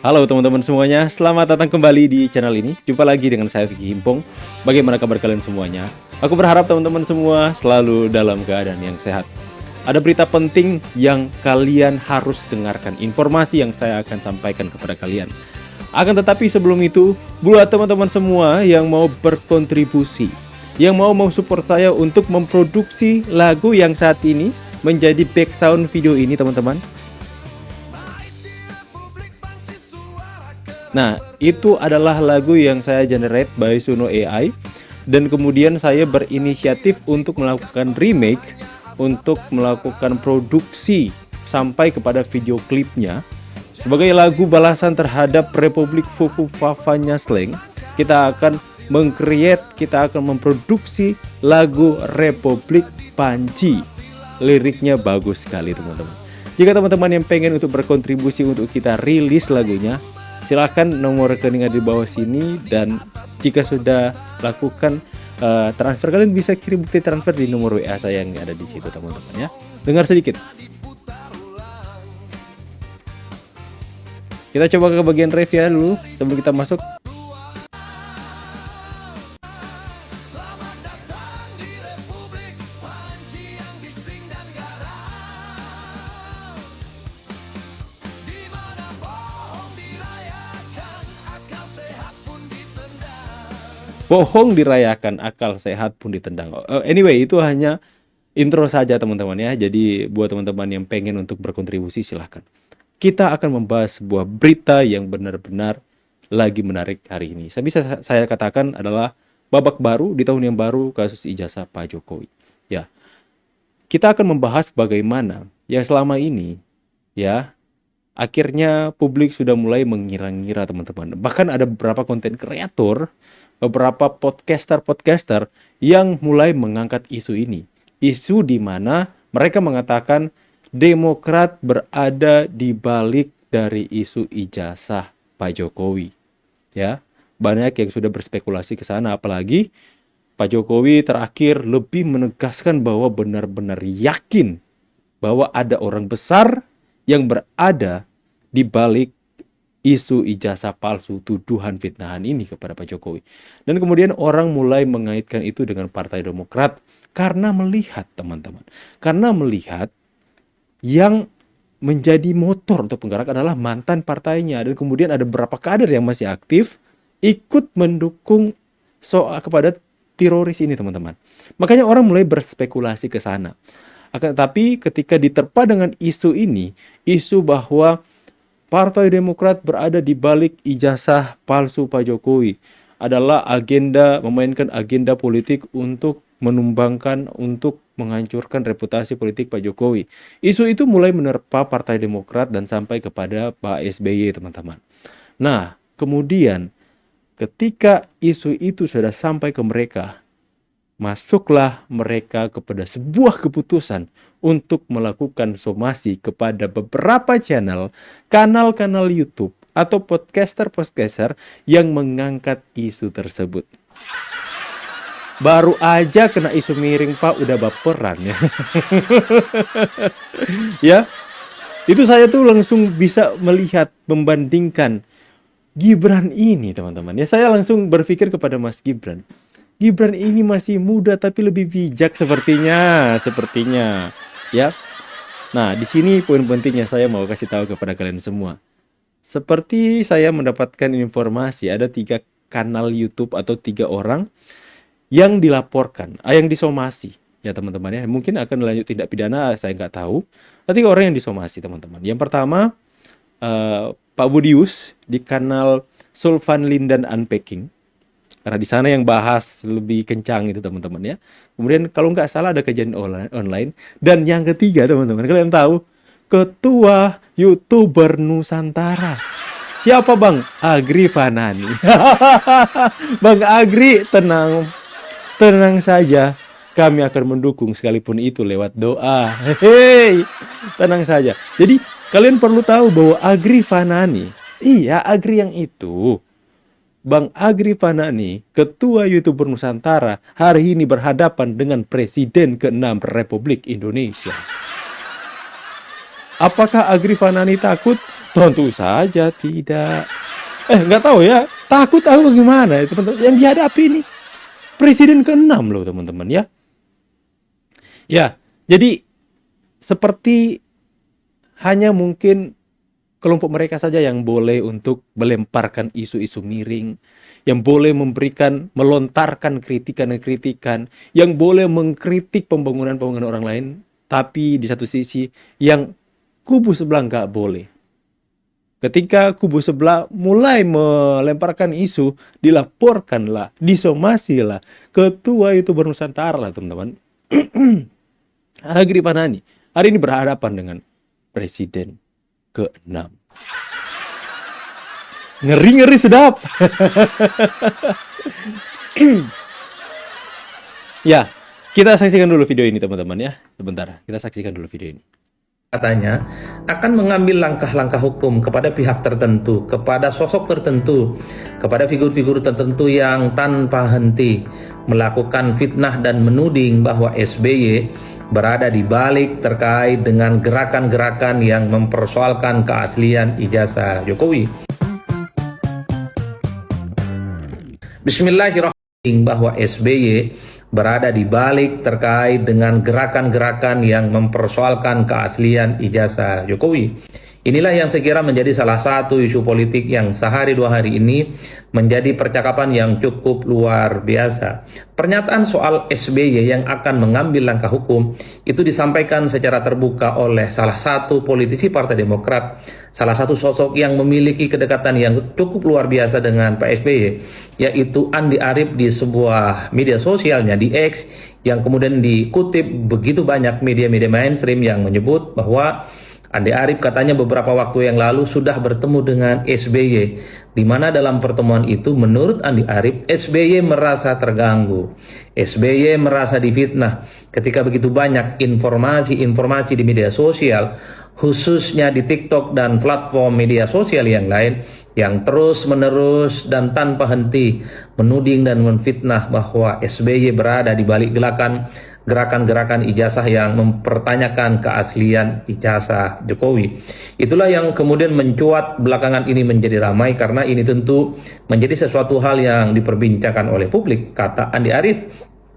Halo teman-teman semuanya, selamat datang kembali di channel ini. Jumpa lagi dengan saya Vicky Himpong. Bagaimana kabar kalian semuanya? Aku berharap teman-teman semua selalu dalam keadaan yang sehat. Ada berita penting yang kalian harus dengarkan, informasi yang saya akan sampaikan kepada kalian. Akan tetapi sebelum itu, buat teman-teman semua yang mau berkontribusi, yang mau support saya untuk memproduksi lagu yang saat ini menjadi background video ini teman-teman. Nah, itu adalah lagu yang saya generate by Suno AI. Dan kemudian saya berinisiatif untuk melakukan remake, untuk melakukan produksi sampai kepada video klipnya. Sebagai lagu balasan terhadap Republik Fufu Fafanya Slang, kita akan kita akan memproduksi lagu Republik Panci. Liriknya bagus sekali teman-teman. Jika teman-teman yang pengen untuk berkontribusi untuk kita rilis lagunya, silakan nomor rekening ada di bawah sini, dan jika sudah lakukan transfer, kalian bisa kirim bukti transfer di nomor WA saya yang ada di situ teman-teman ya. Dengar sedikit. Kita coba ke bagian ref ya dulu sebelum kita masuk. Bohong dirayakan, akal sehat pun ditendang. Anyway, itu hanya intro saja teman-teman ya. Jadi buat teman-teman yang pengen untuk berkontribusi silahkan. Kita akan membahas sebuah berita yang benar-benar lagi menarik hari ini. Saya katakan adalah babak baru di tahun yang baru kasus ijazah Pak Jokowi. Ya, kita akan membahas bagaimana yang selama ini ya akhirnya publik sudah mulai mengira-ngira teman-teman. Bahkan ada beberapa konten kreator, beberapa podcaster yang mulai mengangkat isu ini. Isu di mana mereka mengatakan Demokrat berada di balik dari isu ijazah Pak Jokowi. Ya, banyak yang sudah berspekulasi ke sana, apalagi Pak Jokowi terakhir lebih menegaskan bahwa benar-benar yakin bahwa ada orang besar yang berada di balik isu ijazah palsu, tuduhan fitnahan ini kepada Pak Jokowi. Dan kemudian orang mulai mengaitkan itu dengan Partai Demokrat karena melihat teman-teman. Karena melihat yang menjadi motor untuk penggerak adalah mantan partainya. Dan kemudian ada beberapa kader yang masih aktif ikut mendukung soal kepada teroris ini teman-teman. Makanya orang mulai berspekulasi ke sana. Akan tetapi ketika diterpa dengan isu ini, isu bahwa Partai Demokrat berada di balik ijazah palsu Pak Jokowi adalah memainkan agenda politik untuk menumbangkan, untuk menghancurkan reputasi politik Pak Jokowi. Isu itu mulai menerpa Partai Demokrat dan sampai kepada Pak SBY teman-teman. Nah, kemudian ketika isu itu sudah sampai ke mereka, masuklah mereka kepada sebuah keputusan untuk melakukan somasi kepada beberapa kanal-kanal YouTube atau podcaster yang mengangkat isu tersebut. Baru aja kena isu miring Pak udah baperan ya. Ya, itu saya tuh langsung bisa melihat, membandingkan Gibran ini teman-teman. Ya, saya langsung berpikir kepada Mas Gibran. Gibran ini masih muda tapi lebih bijak sepertinya ya. Nah, di sini poin pentingnya saya mau kasih tahu kepada kalian semua. Seperti saya mendapatkan informasi ada 3 kanal YouTube atau 3 orang yang dilaporkan, yang disomasi ya teman-teman ya. Mungkin akan lanjut tindak pidana, saya nggak tahu. Tapi orang yang disomasi teman-teman. Yang pertama Pak Budius di kanal Sulvan Lindan Unpacking. Karena di sana yang bahas lebih kencang itu teman-teman ya. Kemudian kalau nggak salah ada kajian online. Dan yang ketiga teman-teman, kalian tahu Ketua YouTuber Nusantara. Siapa Bang? Agri Fanani. Bang Agri, tenang saja. Kami akan mendukung sekalipun itu lewat doa. Hei, tenang saja. Jadi kalian perlu tahu bahwa Agri Fanani, iya Agri yang itu, Bang Agri Fanani, Ketua YouTuber Nusantara, hari ini berhadapan dengan Presiden ke-6 Republik Indonesia. Apakah Agri Fanani takut? Tentu saja tidak. Nggak tahu ya, takut aku gimana ya teman-teman. Yang dihadapi ini presiden ke-6 loh teman-teman ya. Ya, jadi seperti hanya mungkin kelompok mereka saja yang boleh untuk melemparkan isu-isu miring, yang boleh melontarkan kritikan-kritikan, yang boleh mengkritik pembangunan-pembangunan orang lain, tapi di satu sisi yang kubu sebelah nggak boleh. Ketika kubu sebelah mulai melemparkan isu, dilaporkanlah, disomasilah, ketua YouTuber Nusantara lah teman-teman. Agrifanani hari ini berhadapan dengan presiden ke-6. Ngeri-ngeri sedap. Ya, kita saksikan dulu video ini teman-teman ya. Sebentar, kita saksikan dulu video ini. Katanya akan mengambil langkah-langkah hukum kepada pihak tertentu, kepada sosok tertentu, kepada figur-figur tertentu yang tanpa henti melakukan fitnah dan menuding bahwa SBY berada di balik terkait dengan gerakan-gerakan yang mempersoalkan keaslian ijazah Jokowi. Bismillahirrahmanirrahim, bahwa SBY berada di balik terkait dengan gerakan-gerakan yang mempersoalkan keaslian ijazah Jokowi. Inilah yang saya kira menjadi salah satu isu politik yang sehari dua hari ini menjadi percakapan yang cukup luar biasa. Pernyataan soal SBY yang akan mengambil langkah hukum itu disampaikan secara terbuka oleh salah satu politisi Partai Demokrat, salah satu sosok yang memiliki kedekatan yang cukup luar biasa dengan Pak SBY, yaitu Andi Arief di sebuah media sosialnya di X, yang kemudian dikutip begitu banyak media-media mainstream yang menyebut bahwa Andi Arief katanya beberapa waktu yang lalu sudah bertemu dengan SBY, di mana dalam pertemuan itu menurut Andi Arief, SBY merasa terganggu, SBY merasa difitnah ketika begitu banyak informasi-informasi di media sosial, khususnya di TikTok dan platform media sosial yang lain, yang terus-menerus dan tanpa henti menuding dan menfitnah bahwa SBY berada di balik gerakan-gerakan ijazah yang mempertanyakan keaslian ijazah Jokowi. Itulah yang kemudian mencuat belakangan ini menjadi ramai, karena ini tentu menjadi sesuatu hal yang diperbincangkan oleh publik, kata Andi Arief.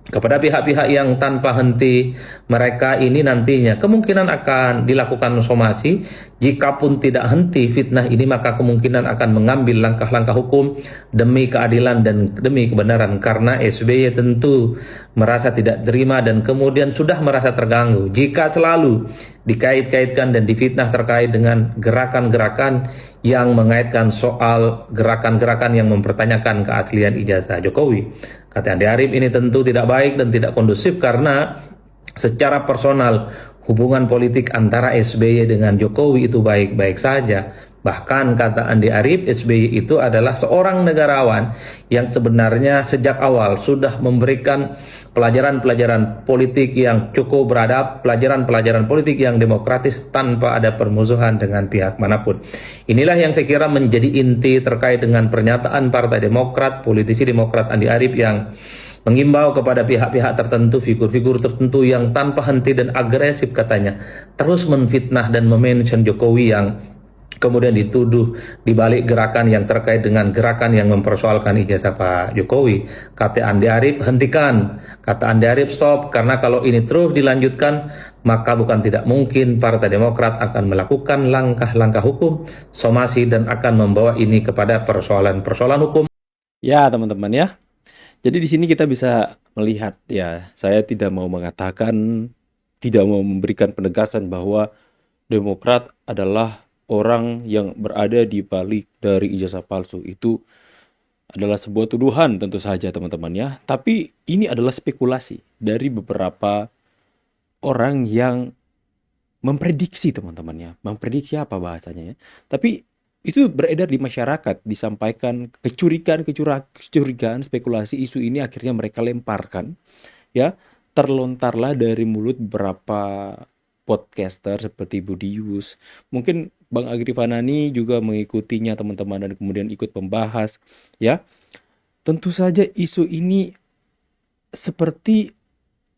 Kepada pihak-pihak yang tanpa henti, mereka ini nantinya kemungkinan akan dilakukan somasi. Jikapun tidak henti fitnah ini, maka kemungkinan akan mengambil langkah-langkah hukum demi keadilan dan demi kebenaran, karena SBY tentu merasa tidak terima dan kemudian sudah merasa terganggu jika selalu dikait-kaitkan dan difitnah terkait dengan gerakan-gerakan yang mengaitkan soal gerakan-gerakan yang mempertanyakan keaslian ijazah Jokowi. Kata Andi Arief, ini tentu tidak baik dan tidak kondusif, karena secara personal hubungan politik antara SBY dengan Jokowi itu baik-baik saja. Bahkan kata Andi Arief, SBY itu adalah seorang negarawan yang sebenarnya sejak awal sudah memberikan pelajaran-pelajaran politik yang cukup beradab, pelajaran-pelajaran politik yang demokratis tanpa ada permusuhan dengan pihak manapun. Inilah yang saya kira menjadi inti terkait dengan pernyataan Partai Demokrat, politisi Demokrat Andi Arief yang mengimbau kepada pihak-pihak tertentu, figur-figur tertentu yang tanpa henti dan agresif katanya terus menfitnah dan memention Jokowi yang kemudian dituduh dibalik gerakan yang terkait dengan gerakan yang mempersoalkan ijazah Pak Jokowi. Kata Andi Arief, hentikan. Kata Andi Arief, stop, karena kalau ini terus dilanjutkan, maka bukan tidak mungkin Partai Demokrat akan melakukan langkah-langkah hukum, somasi, dan akan membawa ini kepada persoalan-persoalan hukum. Ya teman-teman ya. Jadi di sini kita bisa melihat ya, saya tidak mau mengatakan, tidak mau memberikan penegasan bahwa Demokrat adalah orang yang berada di balik dari ijazah palsu. Itu adalah sebuah tuduhan tentu saja teman-teman ya. Tapi ini adalah spekulasi dari beberapa orang yang memprediksi teman-teman ya. Memprediksi apa bahasanya ya. Tapi itu beredar di masyarakat, disampaikan kecurigaan, spekulasi, isu ini akhirnya mereka lemparkan ya, terlontarlah dari mulut beberapa podcaster seperti Budius, mungkin Bang Agrifanani juga mengikutinya teman-teman dan kemudian ikut membahas ya. Tentu saja isu ini seperti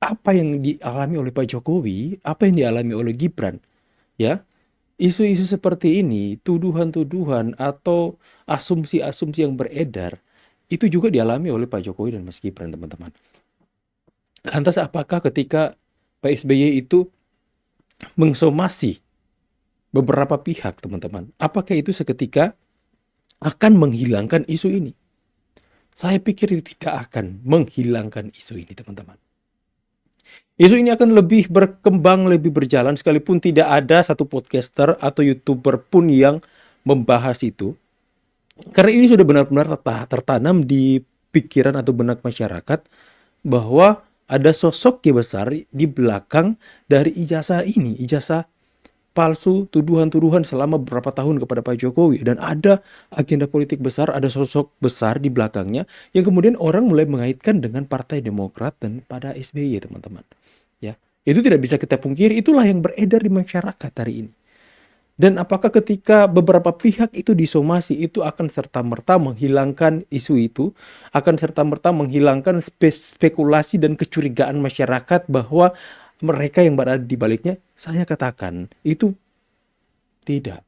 apa yang dialami oleh Pak Jokowi, apa yang dialami oleh Gibran ya. Isu-isu seperti ini, tuduhan-tuduhan atau asumsi-asumsi yang beredar, itu juga dialami oleh Pak Jokowi dan Mas Gibran, teman-teman. Lantas apakah ketika Pak SBY itu mengsomasi beberapa pihak, teman-teman, apakah itu seketika akan menghilangkan isu ini? Saya pikir itu tidak akan menghilangkan isu ini, teman-teman. Isu ini akan lebih berkembang, lebih berjalan, sekalipun tidak ada satu podcaster atau YouTuber pun yang membahas itu. Karena ini sudah benar-benar tertanam di pikiran atau benak masyarakat bahwa ada sosok yang besar di belakang dari ijazah ini, ijazah palsu, tuduhan-tuduhan selama beberapa tahun kepada Pak Jokowi, dan ada agenda politik besar, ada sosok besar di belakangnya yang kemudian orang mulai mengaitkan dengan Partai Demokrat dan pada SBY, teman-teman. Ya, itu tidak bisa kita pungkiri, itulah yang beredar di masyarakat hari ini. Dan apakah ketika beberapa pihak itu disomasi, itu akan serta-merta menghilangkan isu itu, akan serta-merta menghilangkan spekulasi dan kecurigaan masyarakat bahwa mereka yang berada di baliknya? Saya katakan itu tidak.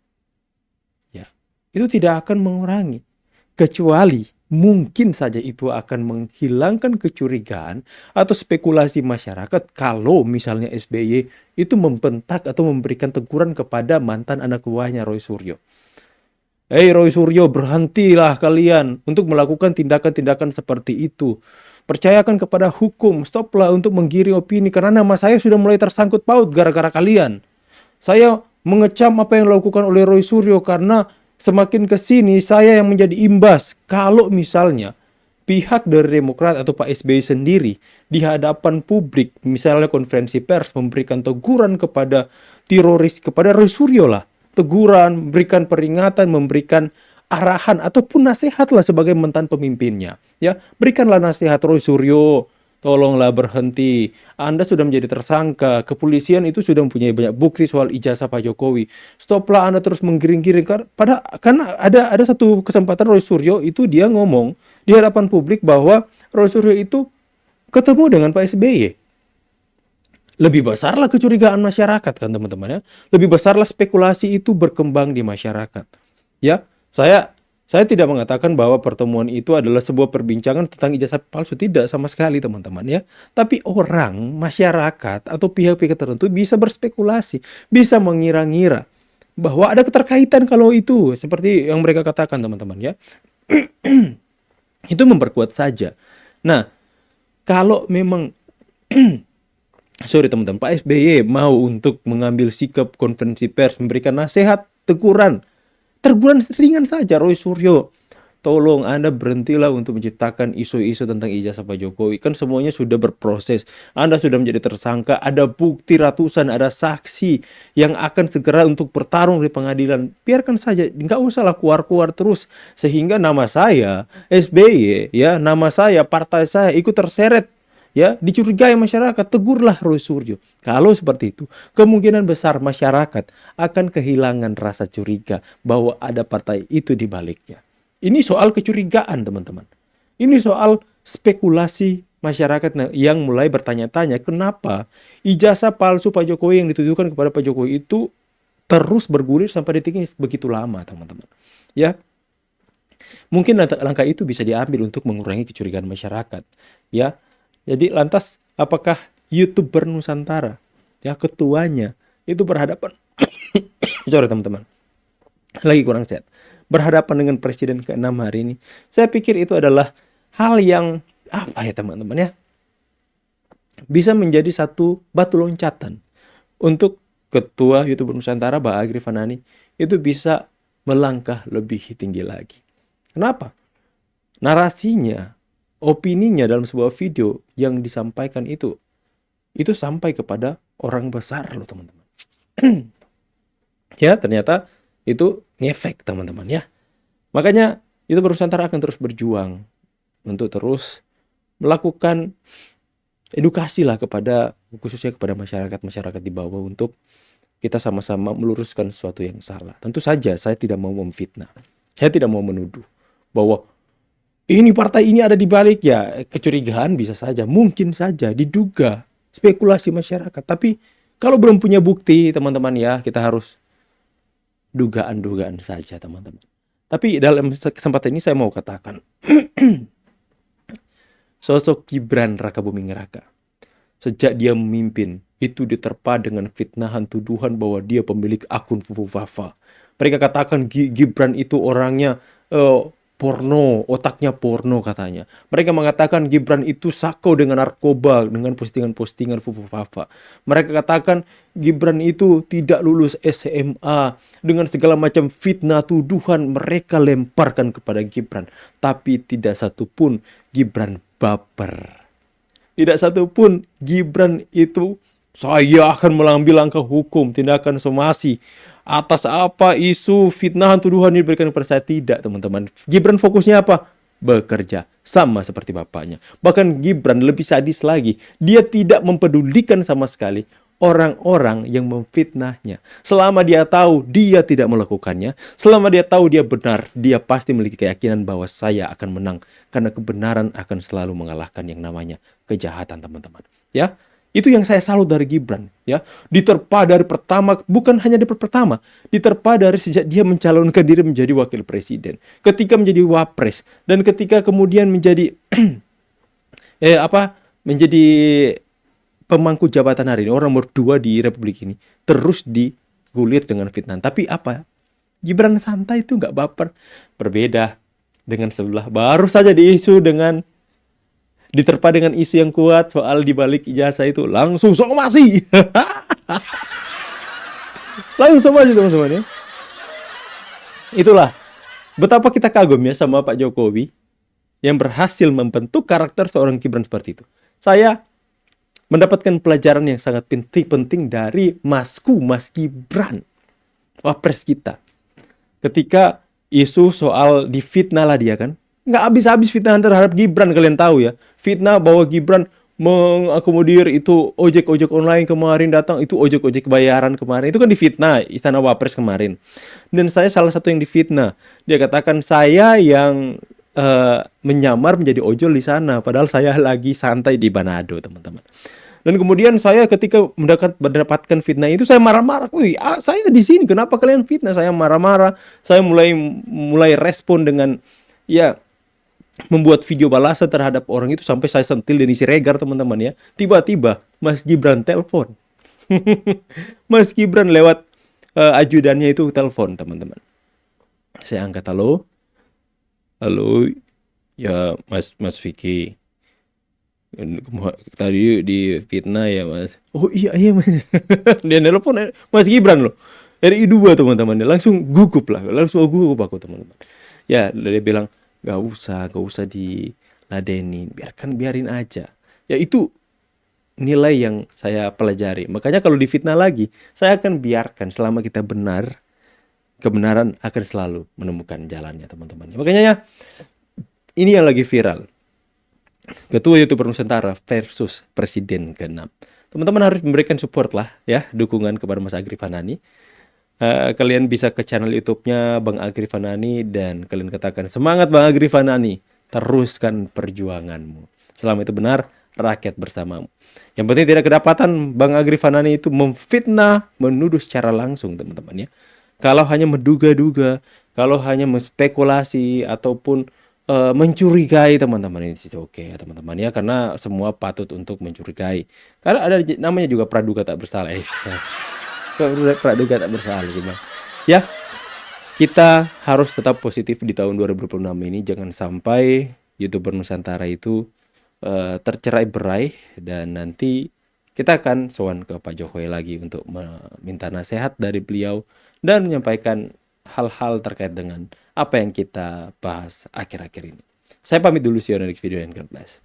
Ya, itu tidak akan mengurangi, kecuali mungkin saja itu akan menghilangkan kecurigaan atau spekulasi masyarakat kalau misalnya SBY itu membentak atau memberikan teguran kepada mantan anak buahnya Roy Suryo. Hei Roy Suryo, berhentilah kalian untuk melakukan tindakan-tindakan seperti itu. Percayakan kepada hukum, stoplah untuk menggiring opini karena nama saya sudah mulai tersangkut paut gara-gara kalian. Saya mengecam apa yang dilakukan oleh Roy Suryo karena semakin ke sini saya yang menjadi imbas. Kalau misalnya pihak dari Demokrat atau Pak SBY sendiri di hadapan publik, misalnya konferensi pers, memberikan teguran kepada teroris, kepada Roy Suryo lah, teguran, memberikan peringatan, memberikan arahan ataupun nasihat lah sebagai mantan pemimpinnya, ya, berikanlah nasihat Roy Suryo, tolonglah berhenti. Anda sudah menjadi tersangka. Kepolisian itu sudah mempunyai banyak bukti soal ijazah Pak Jokowi. Stoplah Anda terus menggiring-giring. Karena ada satu kesempatan Roy Suryo itu dia ngomong di hadapan publik bahwa Roy Suryo itu ketemu dengan Pak SBY. Lebih besarlah kecurigaan masyarakat kan teman-teman ya. Lebih besarlah spekulasi itu berkembang di masyarakat. Ya, saya tidak mengatakan bahwa pertemuan itu adalah sebuah perbincangan tentang ijazah palsu, tidak sama sekali teman-teman ya. Tapi orang, masyarakat atau pihak-pihak tertentu bisa berspekulasi, bisa mengira-ngira bahwa ada keterkaitan kalau itu seperti yang mereka katakan teman-teman ya. Itu memperkuat saja. Nah, kalau memang sorry teman-teman, Pak SBY mau untuk mengambil sikap konferensi pers, memberikan nasihat, teguran ringan saja, Roy Suryo, tolong Anda berhentilah untuk menciptakan isu-isu tentang ijazah Pak Jokowi. Kan semuanya sudah berproses. Anda sudah menjadi tersangka, ada bukti ratusan, ada saksi yang akan segera untuk bertarung di pengadilan. Biarkan saja, nggak usahlah keluar-keluar terus. Sehingga nama saya, SBY, ya, nama saya, partai saya ikut terseret, ya, dicurigai masyarakat. Tegurlah Roy Suryo. Kalau seperti itu, kemungkinan besar masyarakat akan kehilangan rasa curiga bahwa ada partai itu di baliknya. Ini soal kecurigaan, teman-teman. Ini soal spekulasi masyarakat yang mulai bertanya-tanya kenapa ijazah palsu Pak Jokowi yang ditujukan kepada Pak Jokowi itu terus bergulir sampai detik ini begitu lama, teman-teman. Ya, mungkin langkah itu bisa diambil untuk mengurangi kecurigaan masyarakat. Ya, jadi lantas apakah YouTuber Nusantara, ya, ketuanya itu berhadapan sorry teman-teman, lagi kurang sehat, berhadapan dengan Presiden ke-6 hari ini? Saya pikir itu adalah hal yang apa ya teman-teman ya, bisa menjadi satu batu loncatan untuk ketua YouTuber Nusantara Mbak Agri Fanani itu bisa melangkah lebih tinggi lagi. Kenapa? Narasinya, opininya dalam sebuah video yang disampaikan itu sampai kepada orang besar loh teman-teman. Ya, ternyata itu ngefek teman-teman ya. Makanya YouTuber Nusantara akan terus berjuang untuk terus melakukan edukasi lah kepada, khususnya kepada masyarakat di bawah, untuk kita sama-sama meluruskan sesuatu yang salah. Tentu saja saya tidak mau memfitnah. Saya tidak mau menuduh bahwa ini partai ini ada di balik, ya. Kecurigaan bisa saja, mungkin saja diduga, spekulasi masyarakat. Tapi kalau belum punya bukti, teman-teman ya, kita harus dugaan-dugaan saja, teman-teman. Tapi dalam kesempatan ini saya mau katakan, sosok Gibran Rakabuming Raka, sejak dia memimpin, itu diterpa dengan fitnahan tuduhan bahwa dia pemilik akun Fufu Fafa. Mereka katakan Gibran itu orangnya porno, otaknya porno katanya. Mereka mengatakan Gibran itu sako dengan narkoba, dengan postingan-postingan Fufu Fafa. Mereka katakan Gibran itu tidak lulus SMA, dengan segala macam fitnah tuduhan mereka lemparkan kepada Gibran. Tapi tidak satupun Gibran baper. Tidak satupun Gibran itu saya akan mengambil langkah hukum, tindakan somasi atas apa isu fitnahan tuduhan yang diberikan kepada saya. Tidak, teman-teman. Gibran fokusnya apa? Bekerja, sama seperti bapaknya. Bahkan Gibran lebih sadis lagi. Dia tidak mempedulikan sama sekali orang-orang yang memfitnahnya. Selama dia tahu dia tidak melakukannya, selama dia tahu dia benar, dia pasti memiliki keyakinan bahwa saya akan menang. Karena kebenaran akan selalu mengalahkan yang namanya kejahatan, teman-teman. Ya, itu yang saya salut dari Gibran, ya. Diterpa dari pertama, bukan hanya dari pertama, diterpa dari sejak dia mencalonkan diri menjadi wakil presiden, ketika menjadi wapres, dan ketika kemudian menjadi menjadi pemangku jabatan hari ini, orang nomor 2 di Republik ini, terus digulir dengan fitnah. Tapi apa? Gibran santai, itu nggak baper. Berbeda dengan sebelah, baru saja diisu dengan diterpa dengan isu yang kuat soal dibalik ijazah itu, langsung somasi. Langsung somasi, teman-teman, ya. Itulah betapa kita kagum ya sama Pak Jokowi yang berhasil membentuk karakter seorang Gibran seperti itu. Saya mendapatkan pelajaran yang sangat penting dari Mas Gibran, wapres kita. Ketika isu soal difitnah lah dia kan, nggak habis-habis fitnah terhadap Gibran, kalian tahu ya. Fitnah bahwa Gibran mengakomodir itu ojek-ojek online kemarin datang, itu ojek-ojek bayaran kemarin. Itu kan difitnah Istana Wapres kemarin. Dan saya salah satu yang difitnah. Dia katakan saya yang menyamar menjadi ojol di sana, padahal saya lagi santai di Manado, teman-teman. Dan kemudian saya ketika mendapatkan fitnah itu, saya marah-marah. Wih, saya di sini, kenapa kalian fitnah? Saya marah-marah. Saya mulai respon dengan ya membuat video balasan terhadap orang itu, sampai saya sentil dan isi regar, teman-teman, ya. Tiba-tiba Mas Gibran telepon. Mas Gibran lewat ajudannya itu telepon, teman-teman. Saya angkat, halo, ya Mas Vicky. Tadi di fitnah ya Mas. Oh iya Mas. Dia telepon Mas Gibran loh. RI 2, teman-teman. Langsung gugup aku, teman-teman. Ya, dia bilang gak usah diladeni, biarin aja. Ya, itu nilai yang saya pelajari. Makanya kalau difitnah lagi, saya akan biarkan selama kita benar. Kebenaran akan selalu menemukan jalannya, teman-teman. Makanya ya, ini yang lagi viral. Ketua YouTuber Nusantara versus Presiden ke-6. Teman-teman harus memberikan support lah ya, dukungan kepada Mas Agri Fanani. Kalian bisa ke channel YouTube-nya Bang Agri Fanani dan kalian katakan, semangat Bang Agri Fanani, teruskan perjuanganmu. Selama itu benar, rakyat bersamamu. Yang penting tidak kedapatan Bang Agri Fanani itu memfitnah, menuduh secara langsung, teman-teman, ya. Kalau hanya menduga-duga, kalau hanya menspekulasi ataupun mencurigai, teman-teman, ini sih oke ya, teman-teman, ya, karena semua patut untuk mencurigai. Karena ada namanya juga praduga tak bersalah. Praduga tak bersalah, cuma ya, kita harus tetap positif di tahun 2026 ini. Jangan sampai YouTuber Nusantara itu tercerai-berai, dan nanti kita akan sowan ke Pak Jokowi lagi untuk meminta nasihat dari beliau dan menyampaikan hal-hal terkait dengan apa yang kita bahas akhir-akhir ini. Saya pamit dulu, see you on the next video, and God bless.